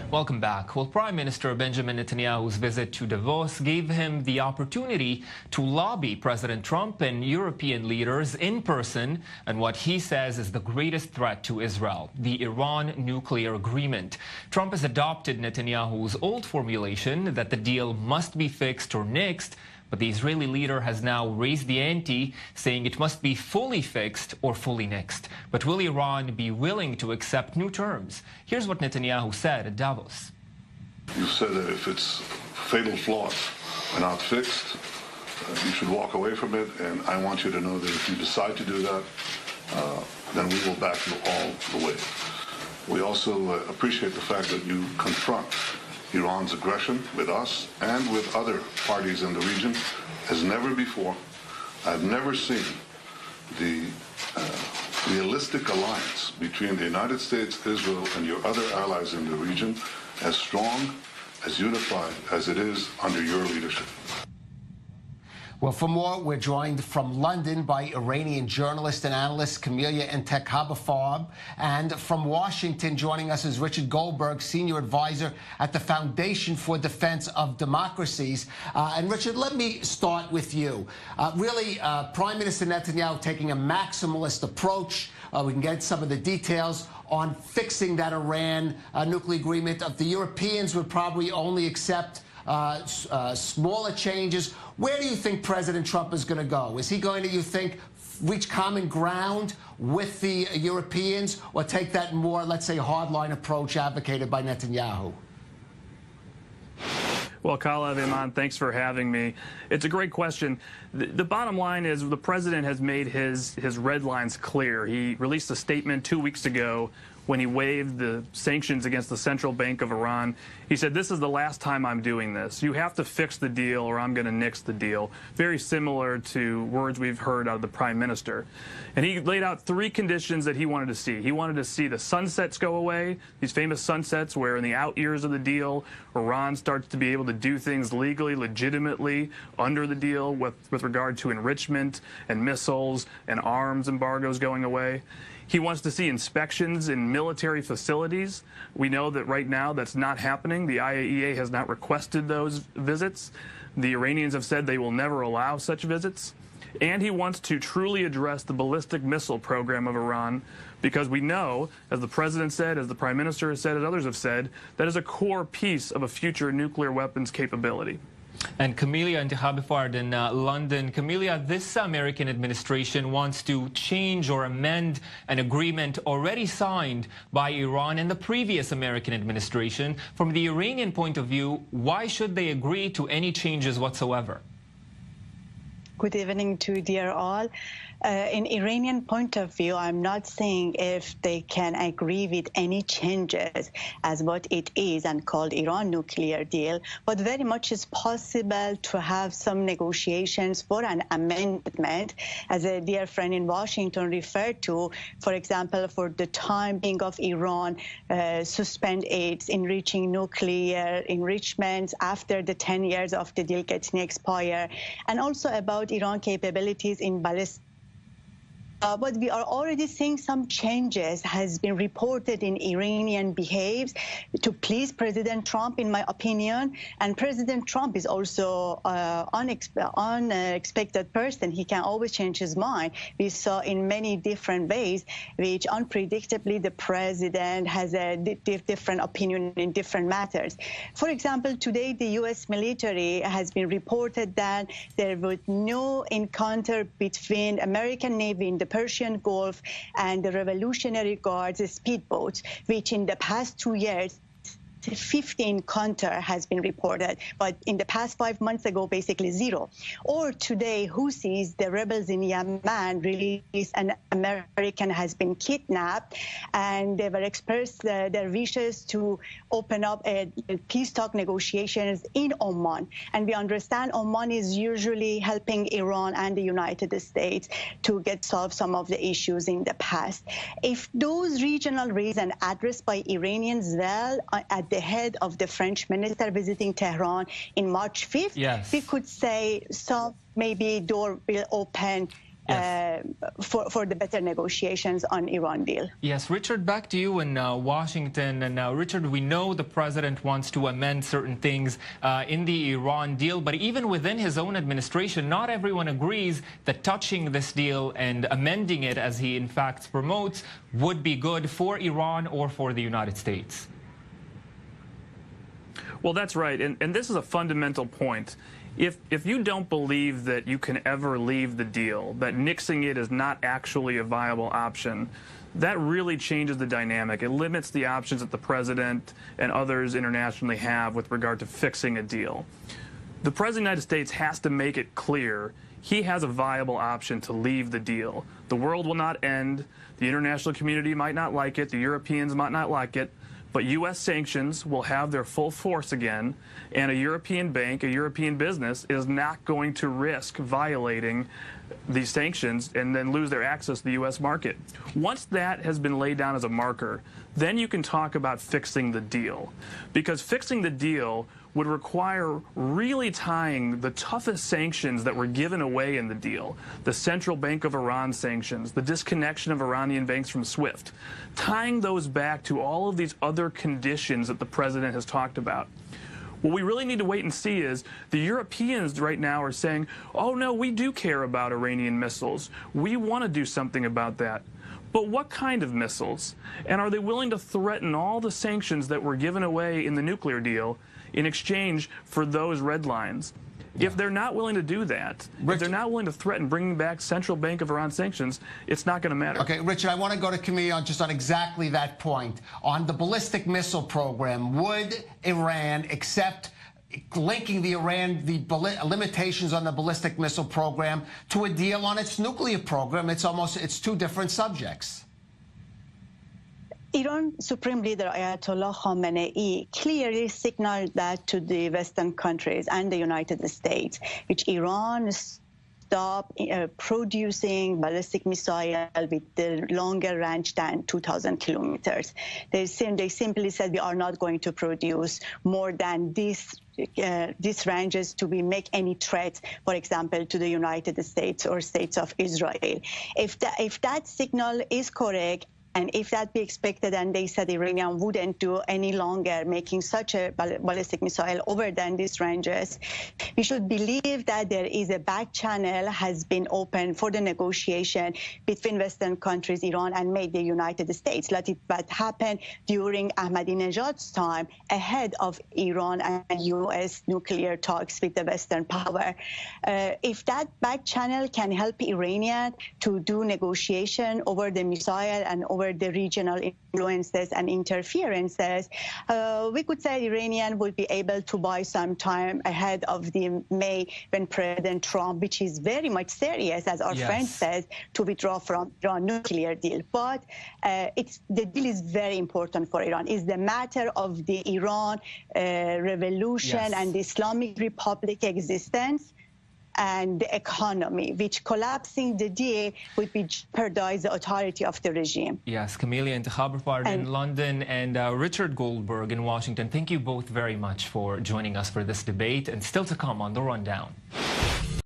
Welcome back. Well, Prime Minister Benjamin Netanyahu's visit to Davos gave him the opportunity to lobby President Trump and European leaders in person on what he says is the greatest threat to Israel, the Iran nuclear agreement. Trump has adopted Netanyahu's old formulation that the deal must be fixed or nixed, but the Israeli leader has now raised the ante, saying it must be fully fixed or fully nixed. But will Iran be willing to accept new terms? Here's what Netanyahu said at Davos. You said that if its fatal flaws are not fixed, you should walk away from it, and I want you to know that if you decide to do that, then we will back you all the way. We also appreciate the fact that you confront Iran's aggression with us and with other parties in the region as never before. I've never seen the realistic alliance between the United States, Israel, and your other allies in the region as strong, as unified as it is under your leadership. Well, for more, we're joined from London by Iranian journalist and analyst Camelia Entekhabafab. And from Washington, joining us is Richard Goldberg, senior advisor at the Foundation for Defense of Democracies. And Richard, let me start with you. Prime Minister Netanyahu taking a maximalist approach. We can get some of the details on fixing that Iran nuclear agreement. The Europeans would probably only accept smaller changes. Where do you think President Trump is going to go? Is he going to, you think, reach common ground with the Europeans, or take that more, let's say, hardline approach advocated by Netanyahu? Well, Kalev, Iman, thanks for having me. It's a great question. The bottom line is the president has made his red lines clear. He released a statement 2 weeks ago when he waived the sanctions against the Central Bank of Iran. He said, this is the last time I'm doing this. You have to fix the deal or I'm going to nix the deal. Very similar to words we've heard out of the Prime Minister. And he laid out 3 conditions that he wanted to see. He wanted to see the sunsets go away, these famous sunsets where in the out years of the deal, Iran starts to be able to do things legally, legitimately under the deal with regard to enrichment and missiles and arms embargoes going away. He wants to see inspections in military facilities. We know that right now that's not happening. The IAEA has not requested those visits. The Iranians have said they will never allow such visits. And he wants to truly address the ballistic missile program of Iran, because we know, as the president said, as the prime minister has said, as others have said, that is a core piece of a future nuclear weapons capability. And Camelia Entekhabafab in London. Camelia, this American administration wants to change or amend an agreement already signed by Iran and the previous American administration. From the Iranian point of view, why should they agree to any changes whatsoever? Good evening to dear all. In Iranian point of view, I'm not saying if they can agree with any changes as what it is and called Iran nuclear deal, but very much is possible to have some negotiations for an amendment, as a dear friend in Washington referred to, for example, for the timing of Iran, suspend its enriching nuclear enrichments after the 10 years of the deal getting expire, and also about Iran capabilities in ballistic. But we are already seeing some changes has been reported in Iranian behaves to please President Trump, in my opinion. And President Trump is also unexpected person. He can always change his mind. We saw in many different ways, which unpredictably the president has a different opinion in different matters. For example, today the U.S. military has been reported that there was no encounter between American Navy in the Persian Gulf and the Revolutionary Guards speedboats, which in the past 2 years, 15 encounter has been reported, but in the past 5 months ago, basically 0. Or today, Houthis, the rebels in Yemen, released an American has been kidnapped, and they were expressed their wishes to open up a peace talk negotiations in Oman. And we understand Oman is usually helping Iran and the United States to solve some of the issues in the past. If those regional reasons addressed by Iranians well at the head of the French minister visiting Tehran in March 5th, yes, we could say some maybe door will open for the better negotiations on Iran deal. Yes, Richard, back to you in Washington. And Richard, we know the president wants to amend certain things in the Iran deal, but even within his own administration, not everyone agrees that touching this deal and amending it, as he in fact promotes, would be good for Iran or for the United States. Well, that's right. And this is a fundamental point. If you don't believe that you can ever leave the deal, that nixing it is not actually a viable option, that really changes the dynamic. It limits the options that the president and others internationally have with regard to fixing a deal. The president of the United States has to make it clear he has a viable option to leave the deal. The world will not end. The international community might not like it. The Europeans might not like it. But U.S. sanctions will have their full force again, and a European bank, a European business, is not going to risk violating these sanctions and then lose their access to the U.S. market. Once that has been laid down as a marker, then you can talk about fixing the deal. Because fixing the deal would require really tying the toughest sanctions that were given away in the deal, the Central Bank of Iran sanctions, the disconnection of Iranian banks from SWIFT, tying those back to all of these other conditions that the president has talked about. What we really need to wait and see is the Europeans right now are saying, oh, no, we do care about Iranian missiles. We want to do something about that. But what kind of missiles? And are they willing to threaten all the sanctions that were given away in the nuclear deal in exchange for those red lines? If they're not willing to do that, if they're not willing to threaten bringing back Central Bank of Iran sanctions, it's not going to matter. Okay, Richard, I want to go to Camille just on exactly that point. On the ballistic missile program, would Iran accept linking the limitations on the ballistic missile program to a deal on its nuclear program? It's two different subjects. Iran Supreme Leader Ayatollah Khamenei clearly signaled that to the Western countries and the United States, which Iran stop producing ballistic missile with the longer range than 2,000 kilometers. They simply said we are not going to produce more than these ranges to make any threat, for example, to the United States or states of Israel. If that signal is correct, and if that be expected, and they said Iranian wouldn't do any longer making such a ballistic missile over than these ranges, we should believe that there is a back channel has been opened for the negotiation between Western countries, Iran, and maybe the United States. Let it but happen during Ahmadinejad's time, ahead of Iran and U.S. nuclear talks with the Western power. If that back channel can help Iranian to do negotiation over the missile and over the regional influences and interferences, we could say Iranian would be able to buy some time ahead of the May when President Trump, which is very much serious, as our friend says, to withdraw from Iran nuclear deal. But the deal is very important for Iran. It's the matter of the Iran revolution and the Islamic Republic existence and the economy, which collapsing the deal would jeopardize the authority of the regime. Yes, Camille Intikhab in London and Richard Goldberg in Washington. Thank you both very much for joining us for this debate, and still to come on The Rundown.